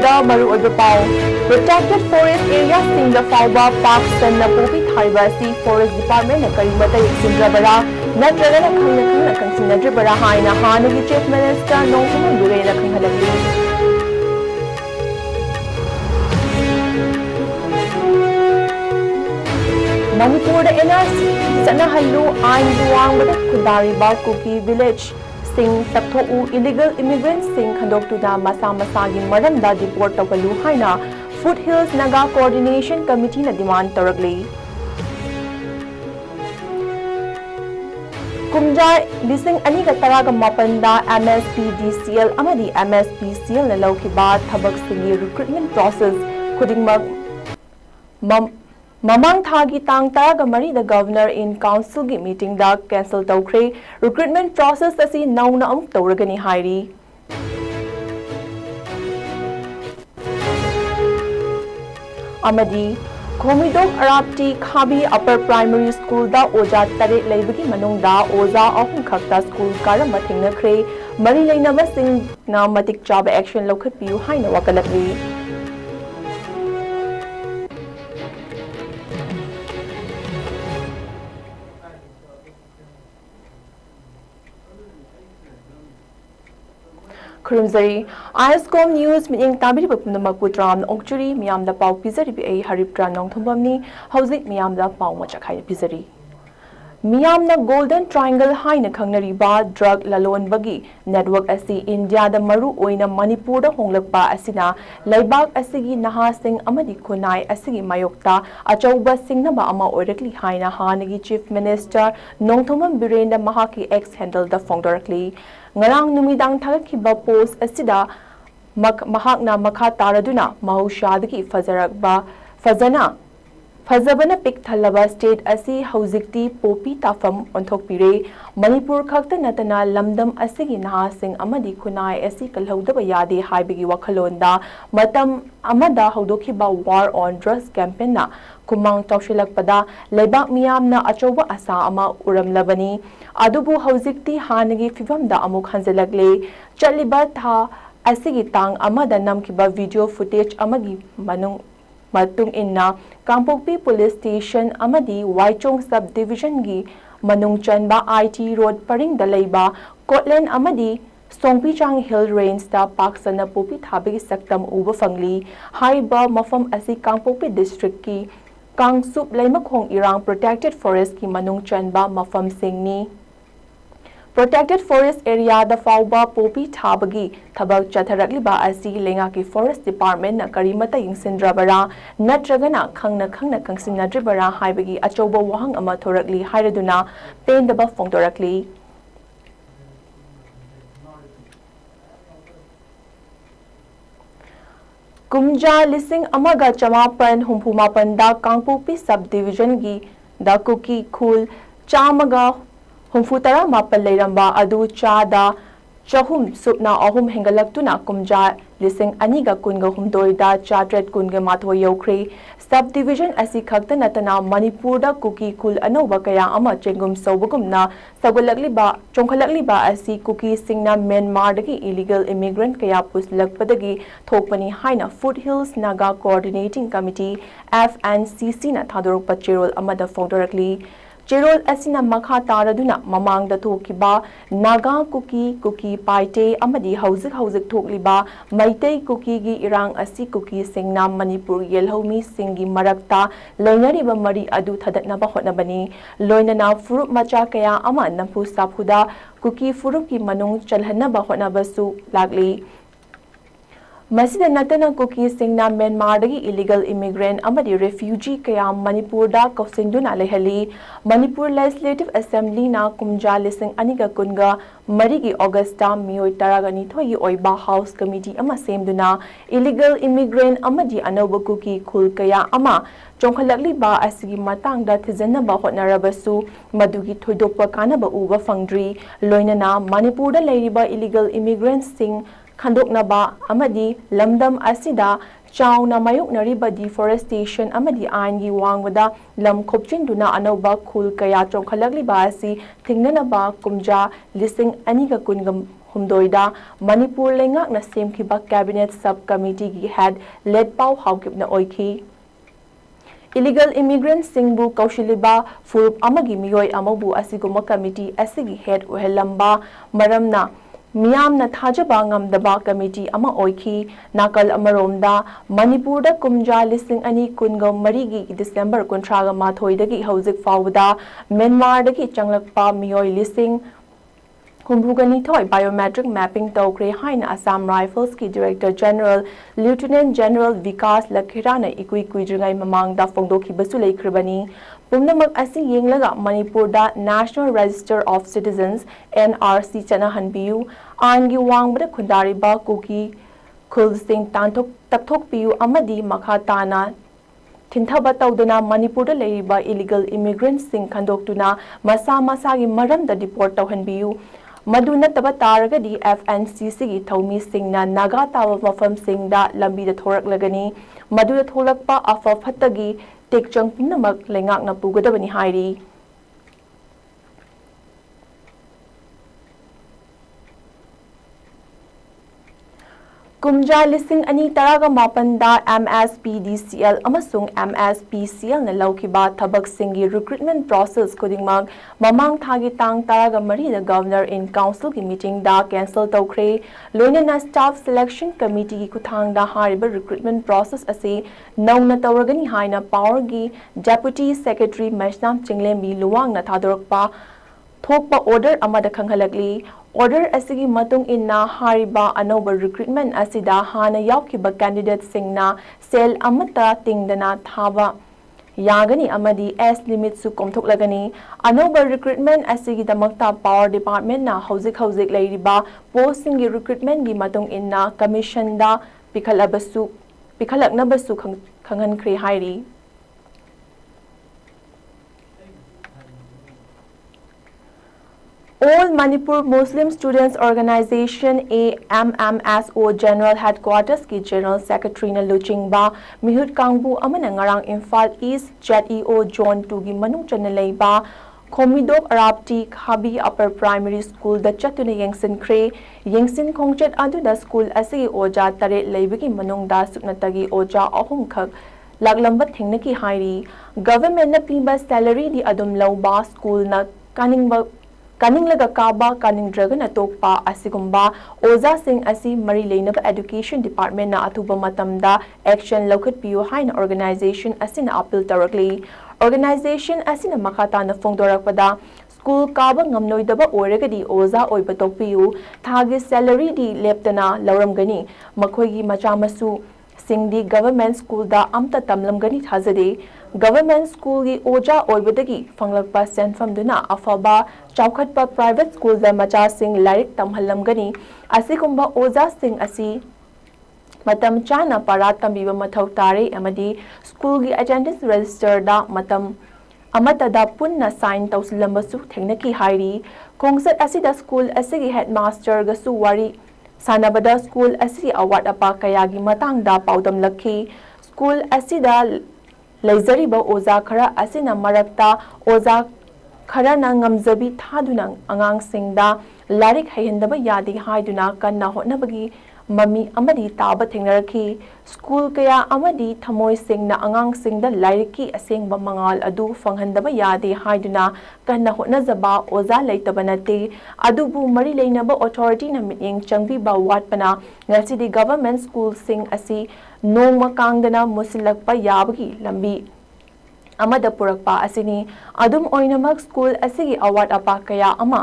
ꯇꯥꯕꯗ ꯃꯔꯨꯑꯣꯏꯕ ꯄꯥꯎ Protected Forest Area ꯁꯤꯡꯗ ꯐꯥꯎꯕ ꯄꯥꯛ ꯁꯟꯅ ꯄꯣꯄꯤ ꯊꯥꯔꯤꯕ ꯑꯁꯤ Forest Departmentꯅ ꯀꯔꯤꯃꯠꯇ ꯌꯦꯡꯁꯤꯟꯗ꯭ꯔꯕꯔꯥ ꯅꯠꯇ꯭ꯔꯒꯅ ꯈꯪꯅ ꯈꯪꯁꯤꯟꯅꯗ꯭ꯔꯤꯕꯔꯥ ꯍꯥꯏꯅ ꯍꯥꯟꯅꯒꯤ Chief Minister Nongthombam ꯕꯤꯔꯦꯟꯅ ꯈꯪꯍꯜꯂꯛꯂꯤ Manipurda NRC ꯆꯠꯅꯍꯜꯂꯨ ꯑꯥꯏꯟꯒꯤ ꯋꯥꯡꯃꯗ ꯈꯨꯟꯗꯥꯔꯤꯕ ꯀꯨꯀꯤ ꯚꯤꯂꯦꯖ ꯁꯤꯡ ꯇꯞꯊꯣꯛꯎ ꯏꯂꯤꯒꯦꯜ ꯏꯃꯤꯒ꯭ꯔꯦꯟꯠꯁꯤꯡ ꯈꯟꯗꯣꯛꯇꯨꯅ ꯃꯁꯥ ꯃꯁꯥꯒꯤ ꯃꯔꯝꯗ ꯗꯤꯄꯣꯔꯠ ꯇꯧꯍꯜꯂꯨ ꯍꯥꯏꯅ ꯐꯨꯠ ꯍꯤꯜꯁ ꯅꯥꯒꯥ ꯀꯣꯑꯣꯔꯗꯤꯅꯦꯁꯟ ꯀꯃꯤꯇꯤꯅ ꯗꯤꯃꯥꯟꯗ ꯇꯧꯔꯛꯂꯤ ꯀꯨꯝꯖꯥ 2018ꯗ MSPDCL ꯑꯃꯗꯤ MSPCLꯅ ꯂꯧꯈꯤꯕ ꯊꯕꯛꯁꯤꯡꯒꯤ ꯔꯤꯀ꯭ꯔꯨꯠꯃꯦꯟꯠ ꯄ꯭ꯔꯣꯁꯦꯁ ꯈꯨꯗꯤꯡꯃꯛ ꯃꯃꯥꯡ ꯊꯥꯒꯤ ꯇꯥꯡ 13ꯗ ꯒꯚꯔꯅꯔ ꯏꯟ ꯀꯥꯎꯟꯁꯤꯜꯒꯤ ꯃꯤꯇꯤꯡꯗ ꯀꯦꯟꯁꯦꯜ ꯇꯧꯈ꯭ꯔꯦ ꯔꯤꯀ꯭ꯔꯨꯠꯃꯦꯟꯠ ꯄ꯭ꯔꯣꯁꯦꯁ ꯑꯁꯤ ꯅꯧꯅ ꯑꯃꯨꯛ ꯇꯧꯔꯒꯅꯤ ꯍꯥꯏꯔꯤ ꯑꯃꯗꯤ ꯈꯣꯃꯤꯗꯣꯛ ꯑꯔꯥꯞꯇꯤ ꯈꯥꯕꯤ ꯑꯞꯄꯔ ꯄ꯭ꯔꯥꯏꯃꯔꯤ ꯁ꯭ꯀꯨꯜꯗ ꯑꯣꯖꯥ 8 ꯂꯩꯕꯒꯤ ꯃꯅꯨꯡꯗ ꯑꯣꯖꯥ 3 ꯈꯛꯇ ꯁ꯭ꯀꯨꯜ ꯀꯥꯔꯝꯕ ꯊꯦꯡꯅꯈ꯭ꯔꯦ ꯃꯔꯤ ꯂꯩꯅꯕꯁꯤꯡꯅ ꯃꯇꯤꯛ ꯆꯥꯕ ꯑꯦꯛꯁꯟ ꯂꯧꯈꯠꯄꯤꯌꯨ ꯍꯥꯏꯅ ꯋꯥꯀꯠꯂꯛꯂꯤ ꯈꯨꯔꯨꯝꯖꯔꯤ ISCOM ꯅ꯭ꯌꯨꯁ ꯃꯤꯠꯌꯦꯡ ꯇꯥꯕꯤꯔꯤꯕ ꯄꯨꯝꯅꯃꯛꯄꯨ ꯇꯔꯥꯝꯅ ꯑꯣꯛꯆꯔꯤ ꯃꯤꯌꯥꯝꯗ ꯄꯥꯎ ꯄꯤꯖꯔꯤꯕꯤ ꯑꯩ ꯍꯔꯤꯄ꯭ꯔꯥ ꯅꯣꯡꯊꯣꯝꯕꯝꯅꯤ ꯍꯧꯖꯤꯛ ꯃꯤꯌꯥꯝꯗ ꯄꯥꯎ ꯃꯆꯥꯛ ꯍꯥꯏꯅ ꯄꯤꯖꯔꯤ ꯃꯤꯌꯥꯝꯅ ꯒꯣꯜꯗꯟ ꯇ꯭ꯔꯥꯏꯡꯒꯜ ꯍꯥꯏꯅ ꯈꯪꯅꯔꯤꯕ ꯗ꯭ꯔꯒ ꯂꯂꯣꯟꯕꯒꯤ ꯅꯦꯠꯋꯥꯔꯛ ꯑꯁꯤ ꯏꯟꯗꯤꯌꯥꯗ ꯃꯔꯨ ꯑꯣꯏꯅ ꯃꯅꯤꯄꯨꯔꯗ ꯍꯣꯡꯂꯛꯄ ꯑꯁꯤꯅ ꯂꯩꯕꯥꯛ ꯑꯁꯤꯒꯤ ꯅꯍꯥꯁꯤꯡ ꯑꯃꯗꯤ ꯈꯨꯟꯅꯥꯏ ꯑꯁꯤꯒꯤ ꯃꯥꯌꯣꯛꯇ ꯑꯆꯧꯕ ꯁꯤꯡꯅꯕ ꯑꯃ ꯑꯣꯏꯔꯛꯂꯤ ꯍꯥꯏꯅ ꯍꯥꯟꯅꯒꯤ ꯆꯤꯐ ꯃꯤꯅꯤꯁꯇꯔ ꯅꯣꯡꯊꯣꯝꯕꯝ ꯕꯤꯔꯦꯟꯅ ꯃꯍꯥꯛꯀꯤ ꯑꯦꯛꯁ ꯍꯦꯟꯗꯜꯗ ꯐꯣꯡꯗꯣꯔꯛꯂꯤ ꯉꯔꯥꯡ ꯅꯨꯃꯤꯗꯥꯡ ꯊꯥꯒꯠꯈꯤꯕ ꯄꯣꯁꯠ ꯑꯁꯤꯗ ꯃꯍꯥꯛꯅ ꯃꯈꯥ ꯇꯥꯔꯗꯨꯅ ꯃꯍꯧꯁꯥꯗꯒꯤ ꯐꯖꯕꯅ ꯄꯤꯛ ꯊꯜꯂꯕ ꯁ꯭ꯇꯦꯠ ꯑꯁꯤ ꯍꯧꯖꯤꯛꯇꯤ ꯄꯣꯄꯤ ꯇꯥꯐꯝ ꯑꯣꯟꯊꯣꯛꯄꯤꯔꯦ ꯃꯅꯤꯄꯨꯔ ꯈꯛꯇ ꯅꯠꯇꯅ ꯂꯝꯗꯝ ꯑꯁꯤꯒꯤ ꯅꯍꯥꯁꯤꯡ ꯑꯃꯗꯤ ꯈꯨꯟꯅꯥꯏ ꯑꯁꯤ ꯀꯜꯍꯧꯗꯕ ꯌꯥꯗꯦ ꯍꯥꯏꯕꯒꯤ ꯋꯥꯈꯜꯂꯣꯟꯗ ꯃꯇꯝ ꯑꯃꯗ ꯍꯧꯗꯣꯛꯈꯤꯕ ꯋꯥꯔ ꯑꯣꯟ ꯗ꯭ꯔꯒꯁ ꯀꯦꯝꯄꯦꯟꯅ ꯈꯨꯃꯥꯡ ꯆꯥꯎꯁꯤꯜꯂꯛꯄꯗ ꯂꯩꯕꯥꯛ ꯃꯤꯌꯥꯝꯅ ꯑꯆꯧꯕ ꯑꯁꯥ ꯑꯃ ꯎꯔꯝꯂꯕꯅꯤ ꯑꯗꯨꯕꯨ ꯍꯧꯖꯤꯛꯇꯤ ꯍꯥꯟꯅꯒꯤ ꯐꯤꯚꯝꯗ ꯑꯃꯨꯛ ꯍꯟꯖꯤꯜꯂꯛꯂꯦ ꯆꯠꯂꯤꯕ ꯊꯥ ꯑꯁꯤꯒꯤ ꯇꯥꯡ ꯑꯃꯗ ꯅꯝꯈꯤꯕ ꯚꯤꯗꯤꯑꯣ ꯐꯨꯇꯦꯖ ꯑꯃꯒꯤ ꯃꯇꯨꯡ ꯏꯟꯅ ꯀꯥꯡꯄꯣꯛꯄꯤ ꯄꯨꯂꯤꯁ ꯁ꯭ꯇꯦꯁꯟ ꯑꯃꯗꯤ ꯋꯥꯏꯆꯣꯡ ꯁꯕ ꯗꯤꯚꯤꯖꯟꯒꯤ ꯃꯅꯨꯡ ꯆꯟꯕ IT ꯔꯣꯗ ꯄꯔꯤꯡꯗ ꯂꯩꯕ ꯀꯣꯠꯂꯦꯟ ꯑꯃꯗꯤ ꯁꯣꯡꯄꯤꯆꯥꯡ ꯍꯤꯜ ꯔꯦꯟꯖꯇ ꯄꯥꯛ ꯁꯟꯅ ꯄꯣꯄꯤ ꯊꯥꯕꯒꯤ ꯁꯛꯇꯝ ꯎꯕ ꯐꯪꯂꯤ ꯍꯥꯏꯔꯤꯕ ꯃꯐꯝ ꯑꯁꯤ ꯀꯥꯡꯄꯣꯛꯄꯤ ꯗꯤꯁꯇ꯭ꯔꯤꯛꯀꯤ ꯀꯥꯡꯁꯨꯞ ꯂꯩꯃꯈꯣꯡ ꯏꯔꯥꯡ ꯄ꯭ꯔꯣꯇꯦꯛꯇꯦꯗ ꯐꯣꯔꯦꯁꯠꯀꯤ ꯃꯅꯨꯡ ꯆꯟꯕ ꯃꯐꯝꯁꯤꯡꯅꯤ Protected Forest Area fauba popi thabagi thabak chatharakliba asi lengaki Forest Department na karimata yingsindrabara natragana khangna kangsinadribara haibagi achauba wahang ama thorakli hairaduna pendaba fongdorakli Kumja lising amaga chamapan humpumapanda Kangpokpi subdivision gi da kuki khul chamaga Humfutara mapal leiramba adu chada chahum supna ahum hengalaktuna kumja lising aniga kunga humdoida chatret kunga matho yokre subdivision asi khakta natana Manipurda kuki kul anoba kaya ama chengum sobagumna sagulakliba chongkhalakliba asi kuki singna Myanmar dagi illegal immigrant kaya puslakpadagi thokpani haina Foothills Naga Coordinating Committee FNCC na thadorokpa cherol amada fongdorakli Cherol asina makha taraduna mamangda thokiba Naga kuki paite amadi hauzik thokliba Maitei kuki gi irang asi kuki singna Manipur yelhomi singi marakta loinariba mari adu thadatnaba hotnabani loinana furup macha kaya ama nampu saphuda kuki furup ki manung chalhanaba hotnabasu lagli Masida natana kuki singna Myanmar dagi illegal immigrant amadi refugee kaya Manipur da kausinduna lehali Manipur Legislative Assembly na kumja lising aniga kunga marigi Augusta mioi taragani thoi oiba House Committee ama semduna illegal immigrant amadi anoba kuki khul kaya ama chongkhalakli ba asigi matangda thijanaba hotnarabasu madugi thoidokpa kanaba uba fangdri loinana Manipur da leiriba illegal immigrants sing Khandoknaba amadi lamdam asida chauna mayoknariba deforestation amadi aingi wangwada lam khopchinduna anoba khul kaya chongkhalakliba asi thingnanaba kumja lising aniga kungam humdoida Manipur lengak na semkiba cabinet subcommittee gi head led pau haukipna oiki illegal immigrants singbu kaushiliba furup amagi miyoi amabu asiguma committee asigi head ohelamba maramna Miyamna thajaba ngamdaba committee ama oiki nakal amaromda Manipurda kumja lising ani kunga marigi December kuntraga mathoidagi hauzik fawda Myanmardagi changlakpa miyoi lising Kumbugani thoi biometric mapping tawkre haina Assam Rifles ki Director General Lieutenant General Vikas Lakhirana ikui kuijringai mamangda fongdoki basu leikribani Pumnamak asi yenglaga Manipurda National Register of Citizens NRC chana hanbiyu angi wangbada khundariba kuki khulsing tanthok takthok piyu amadi makha tana Tinthaba tawduna Manipurda leiriba illegal immigrants sing khandoktuna masa masagi maramda deport tawhanbiyu Maduna taba taragadi FNCC gi thomi singna naga tawa mafam singda lambi da thorak lagani maduna tholakpa afa phattagi tekchang pumnamak lengak na pugadabani hairi Kumja lising ani taraga mapanda MSPDCL amasung MSPCL na laukiba thabak singi recruitment process kudingmag mamang thagi tang taraga mari the governor in council ki meeting da cancel tawkre loina na staff selection committee ki kuthang da hariba recruitment process ase nauna tawragani haina power gi deputy secretary Mashnam Chinglembi luwang na thadorakpa thokpa order amada khanghalakli Order asigi matung inna hariba anoba recruitment asida hana yaukiba candidate singna sel amata tingdana thaba yagani amadi S limit su komthoklagani anoba recruitment asigi damakta power department na hauzik leiriba posting gi recruitment gi matung inna commission da pikhalaknabasu khanghankre hairi All Manipur Muslim Students Organization AMMSO General Headquarters ki General Secretary na Luchingba Mihut Kangbu amana ngarang imphal East ZEO Zone 2 gi manung chana leiba Komidok Arabti Khabi Upper Primary School da chatuna yengsin khongchet adu da school asigi oja tare leibigi manung da suknatagi oja ahum khak laglamba thingnaki hairi government na piba salary di adum lauba school na Kaninglaga kaba kaning dragon atokpa asigumba oza sing asi mari leinaba education department na atuba matamda action lokhat piu haina organization asina appeal tarakli organization asina makata na fongdorakpada school kaba ngamnoidaba oiragadi oza oiba tokpiu thagi salary di leptana lauramgani makhoigi machamasu singdi government school da amta tamlamgani thazade Government school gi oja oibadagi fanglakpa senfam duna afaba chaukhatpa private school da macha sing larik tamhallamgani asikumba oja sing asi matam chana para tambiba mathau tare amadi school gi attendance register da matam amata da punna sign tawsilambasu thengnaki hairi kongsat asida school asigi headmaster ga su wari sanabada school asigi award apa kayagi matang da paudam lakhi school asida Laizariba oza khara asina marakta oza khara na ngamzabi thaduna angang singda larik hahendaba yadi haiduna kanna hotnabagi mami amadi taba thengnarakhi school kaya amadi thamoi singna angang singda lairiki asengba mangal adu fanghandaba yadi haiduna kanna hotnazaba oza leitabanate adubu mari leinaba authority na miting changbi ba watpana ngasidi government school sing asi Nongma kangdana musilakpa yabagi lambi amada purakpa asini adum oinamak school asigi award apa kaya ama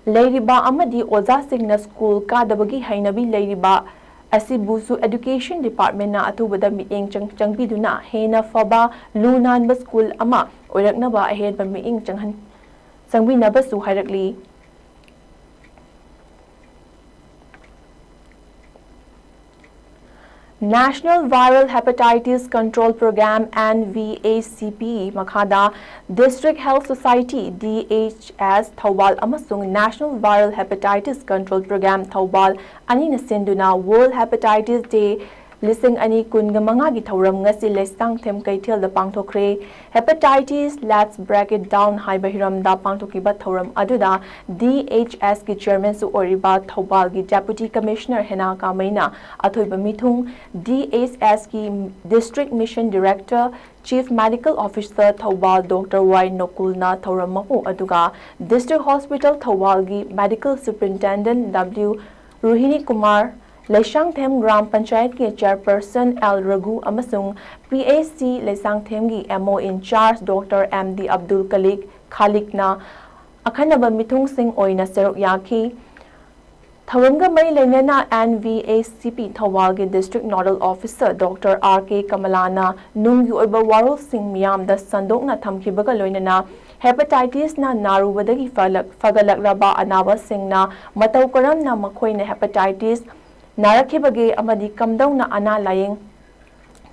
leiriba amadi oza singna school kadabagi hainabi leiriba asibusu education department na atubada miing changbiduna hena faba lunan ba school ama oiraknaba ahead ba miing changbinaba su hairakli National Viral Hepatitis Control Program NVACP Makhada District Health Society DHS Thawbal amasung National Viral Hepatitis Control Program Thawbal anina senduna World Hepatitis Day Lising ani kunga manga gi thauram ngasi lesang them kaithel da pangthokre hepatitis let's break it down haiba hiram da pangthokiba thauram aduda DHS ki chairman su oriba Thobal gi deputy commissioner hena kamaina athoiba mithung DHS ki district mission director Chief Medical Officer Thobal Dr. Y Nokulna thauram mapu aduga district hospital Thobal gi medical superintendent W Ruhini Kumar Lesangthem Gram Panchayat ki chairperson L Raghu amasung PAC Lesangthem gi MO in charge Dr. MD Abdul Khalik na akhanaba mithung sing oina serok yaki Tharamga mai lenena NVACP Thawal gi district nodal officer Dr. RK Kamalana nunggi oiba warol sing miyam da sandokna thamkibaga loinana hepatitis na narubadagi fagalakraba anaba singna matau karamna makhoina hepatitis narakibage amadi kamdawna ana laying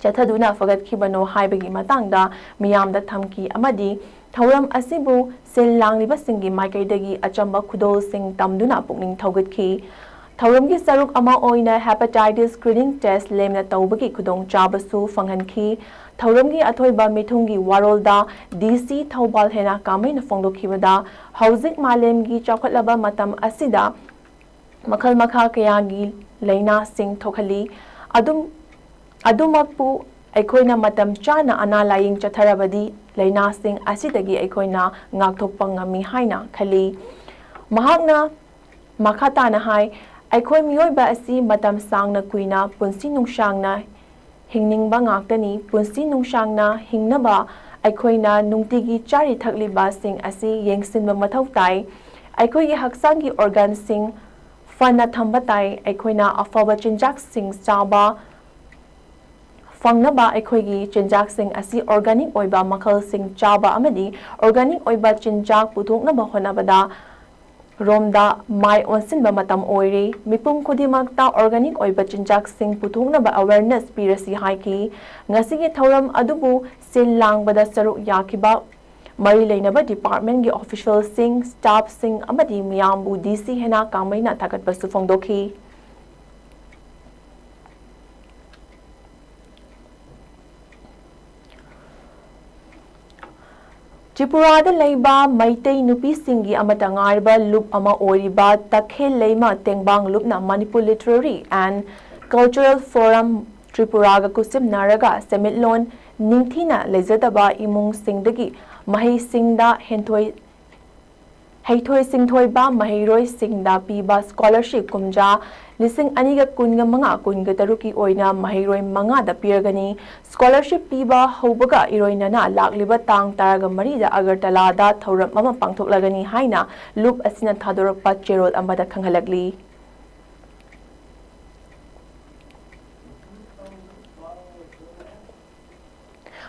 chathaduna fagatkibano haibagi matangda miyamda thamki amadi thauram asibu sil langliba singi maikaidagi achamba khudol sing tamduna pukning thaugatki thauramgi saruk ama oina hepatitis screening test lemna tawbagi khudong chabasu fanghanki thauramgi athoiba mithungi warolda DC Thobal hena kamaina fongdokhibada hauzik malemgi chakhatlaba matam asida makhal makha kayagi laina sing thokhali adumakpu aikoina matam chana ana laying chatharabadi laina sing asidagi aikoina ngakthokpa ngami haina khali mahakna makhata na hai aikoi miyoiba asi matam sangna kuina punsi nungshangna hingningba ngaktani punsi nungshangna hingnaba aikoina nungtigi chari thakliba sing asi yengsinba mathau tai aikoi gi haksangi organ sing fana thambatai aikoina afaba chinjak sing chaba fangnaba aikoigi chinjak sing asi organic oiba makhal sing chaba amadi organic oiba chinjak puthoknaba honabada romda mai onsinba matam oiri mipum khudimakta organic oiba chinjak sing puthoknaba awareness pirasi haiki ngasigi thauram adubu sil langbada saruk yakiba Mari Lainaba Department ki official sing staff sing amadi miyambu DC hena kamaina thagat basu fongdoki Tripura da leiba Maitei nupi singi amata ngarba loop ama oriba takhel leima tengbang loop na Manipur Literary and Cultural Forum Tripura ga kusim naraga semitlon ningthina lezadaba imung singdagi Mahi Singda Heithoi Singthoi ba Mahiroi Singda piba scholarship kumja lising aniga kunga manga kunga taruki oina Mahiroi manga da pirgani scholarship piba hobaga iroina na lakliba tang taraga marida Agartala da thauram mama pangthoklagani haina loop asina thadorakpa cherol amada khanghalakli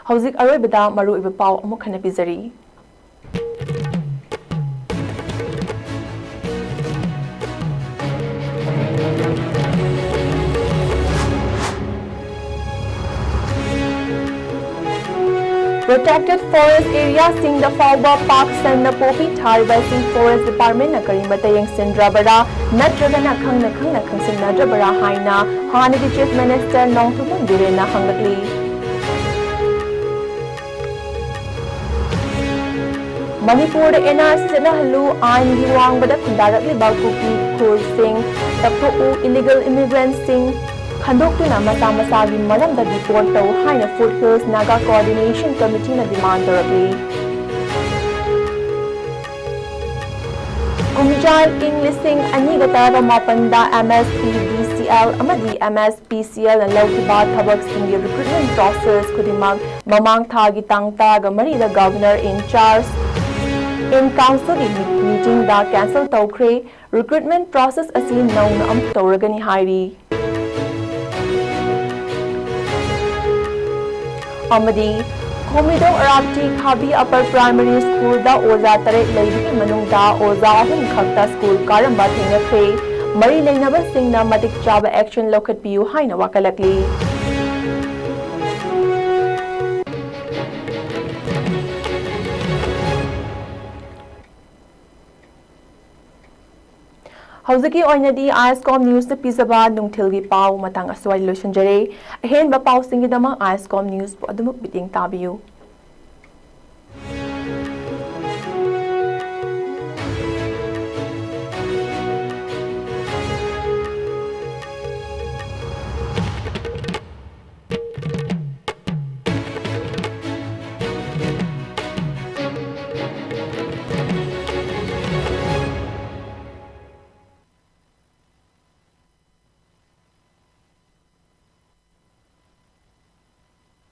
Hauzik aroibada maru iba pau amuk khana pizari Protected forest area sing the Falba Park Sanda Popi Tarba Sing Forest Department na karimata yang sindrabara natragana khangna khangsin nadrabara haina Hanigi Chief Minister Nongthupun Direna hangatli Manipur NRC na halu ain giwang bada kundarakli balkuki khul sing taphu illegal immigrants sing Khandokuna masa-masagi maramda report taw haina Foothills Naga Coordination Committee na demand tarakli. Kumijal ing lising aniga taraga mapanda MSPDCL amadi MSPCL na lawkiba thabak singi recruitment process kudimag mamang thagi tangtaga marida governor in charge in council meeting da cancel tawkre recruitment process asi nauna am tawragani hairi. Amadi Komido Arabti Khabi Upper Primary School da Oza Tare Lady Manungda Oza Ahun Khakta School Karamba Thingakhe Mari Lainaba Singna Matik Chaba Action Lokat Piu Haina Wakalakli ꯍꯧꯖꯤꯛꯀꯤ ꯑꯣꯏꯅꯗꯤ ISCOM ꯅ꯭ꯌꯨꯁꯅ ꯄꯤꯖꯕ ꯅꯨꯡꯊꯤꯜꯒꯤ ꯄꯥꯎ ꯃꯇꯥꯡ ꯑꯁ꯭ꯋꯥꯏꯗ ꯂꯣꯏꯁꯤꯟꯖꯔꯦ꯫ ꯑꯍꯦꯟꯕ ꯄꯥꯎꯁꯤꯡꯒꯤꯗꯃꯛ ISCOM ꯅ꯭ꯌꯨꯁꯄꯨ ꯑꯗꯨꯃꯛ ꯃꯤꯠꯌꯦꯡ ꯇꯥꯕꯤꯌꯨ꯫